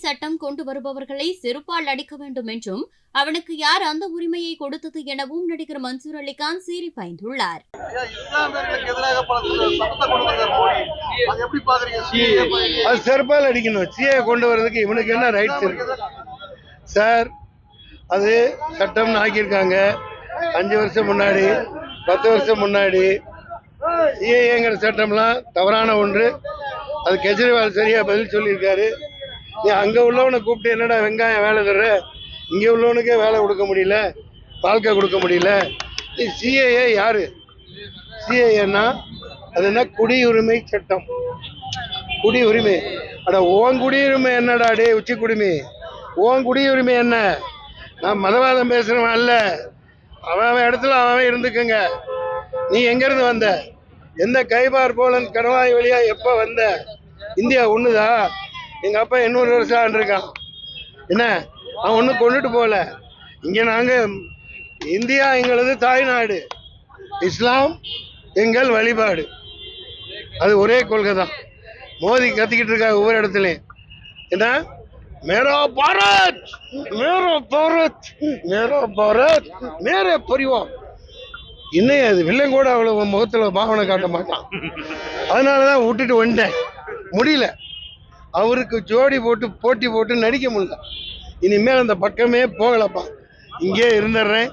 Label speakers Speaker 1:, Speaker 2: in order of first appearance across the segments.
Speaker 1: சட்டம் கொண்டு வருபவர்களை செருப்பால் அடிக்க வேண்டும் என்றும் அவனுக்கு யார் அந்த உரிமையை கொடுத்தது எனவும் நடிகர் மன்சூர் அலிகான் சீறி பாய்ந்துள்ளார்.
Speaker 2: செருப்பால் அடிக்கணும். சிஏ கொண்டு வரதுக்கு இவனுக்கு என்ன ரைட்ஸ் இருக்கு சார்? அது சட்டம்னு ஆக்கியிருக்காங்க. 5 வருஷம் முன்னாடி 10 வருஷம் முன்னாடி சிஏங்கிற சட்டம்லாம் தவறான ஒன்று. அது கெஜ்ரிவால் சரியா பதில் சொல்லியிருக்காரு. நீ அங்க உள்ளவனை கூப்பிட்டு என்னடா வெங்காயம் வேலை தர்ற, இங்க உள்ளவனுக்கே வேலை கொடுக்க முடியல, வாழ்க்கை கொடுக்க முடியல. நீ சிஏஏ யாரு? சிஏஏன்னா அது என்ன? குடியுரிமை சட்டம். குடியுரிமை. அட ஓன் குடியுரிமை என்னடா டே உச்சி குடிமை? ஓன் குடியுரிமை என்ன? நான் மதவாதம் பேசுறவன் அல்ல. அவன் இடத்துல அவன் இருந்துக்குங்க. நீ எங்க இருந்து வந்த? எந்த கைபார் போலன் கணவாய் வழியா எப்ப வந்த? இந்தியா ஒண்ணுதா? எங்க அப்பா 800 வருஷம் ஆண்டிருக்கான். என்ன அவன் ஒன்னும் கொண்டுட்டு போல. இங்க நாங்க இந்தியா எங்களது தாய்நாடு, இஸ்லாம் எங்கள் வழிபாடு. அது ஒரே கொள்கை தான். மோதி கத்திக்கிட்டு இருக்காங்க ஒவ்வொரு இடத்துலயும். என்ன மேரா பாரத், மேரா பாரத், மேரா பாரத், மேரே பரிவார். இன்னும் அது வில்லன் கூட அவ்வளவு முகத்துல பாவனை காட்ட மாட்டான். அதனாலதான் விட்டுட்டு வந்துட்டேன். முடியல, அவருக்கு ஜோடி போட்டு போட்டி போட்டு நடிக்க முடியல. இனிமேல் அந்த பக்கமே போகலப்பா, இங்கே இருந்துடுறேன்.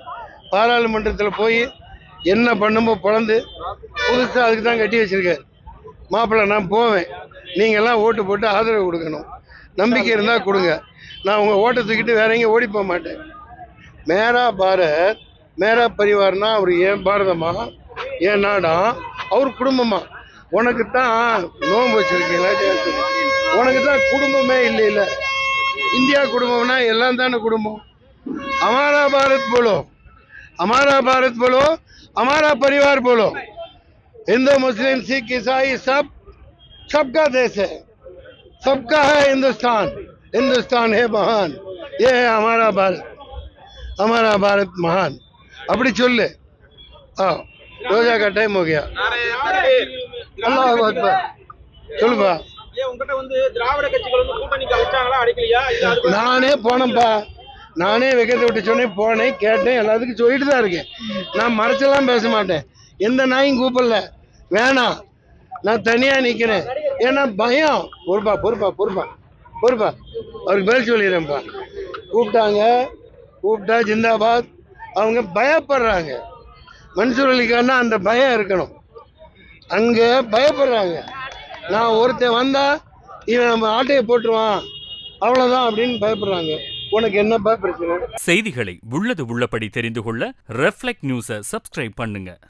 Speaker 2: பாராளுமன்றத்தில் போய் என்ன பண்ணுமோ பிறந்து புதுசாக அதுக்கு தான் கட்டி வச்சிருக்காரு மாப்பிள்ளை. நான் போவேன், நீங்கள்லாம் ஓட்டு போட்டு ஆதரவு கொடுக்கணும். நம்பிக்கை இருந்தால் கொடுங்க. நான் உங்கள் ஓட்டை தூக்கிட்டு வேற எங்கேயும் ஓடி போக மாட்டேன். மேரா பாரத், மேரா பரிவார்னா அவர் ஏன் பாரதமா, ஏன் நாடா, அவர் குடும்பமா? உனக்கு தான் நோன்பு வச்சிருக்கீங்களா? உனக்கு தான் குடும்பமே இல்லை. இல்லை இந்தியா குடும்பம்னா எல்லாம் தானே குடும்பம். हमारा भारत बोलो, हमारा भारत बोलो, हमारा परिवार बोलो. हिंदू मुस्लिम सिख ईसाई सब सबका देश है, सबका है हिंदुस्तान. हिंदुस्तान है महान, ये है हमारा भारत, हमारा भारत महान. அப்படி சொல்லு. ரோஜா का टाइम हो गया. अल्लाह अकबर. சொல்லுப்பா. நானே போனேன்ப்பா. நானே வெக்கத்தை விட்டு சொன்னேன், போனேன், கேட்டேன், எல்லாத்துக்கும் சொல்லிட்டு தான் இருக்கேன். நான் மறைச்செல்லாம் பேச மாட்டேன். எந்த நாயும் கூப்பிடல, வேணாம், நான் தனியா நிக்கிறேன். ஏன்னா பயம். பொறுப்பா பொறுப்பா பொறுப்பா பொறுப்பா அவருக்கு பதில் சொல்லிடுறேன்ப்பா. கூப்பிட்டா ஜிந்தாபாத். அவங்க பயப்படுறாங்க. மன்சூர் அலிகான்னா அந்த பயம் இருக்கணும். அங்க பயப்படுறாங்க. நான் ஒருத்தன் வந்தா இவன் நம்ம ஆட்டையை போட்டுருவான் அவ்வளவுதான் அப்படின்னு பயப்படுறாங்க. உனக்கு என்னப்பா பிரச்சனை?
Speaker 3: செய்திகளை உள்ளது உள்ளபடி தெரிந்து கொள்ள ரெஃப்ளெக்ட் நியூஸை சப்ஸ்கிரைப் பண்ணுங்க.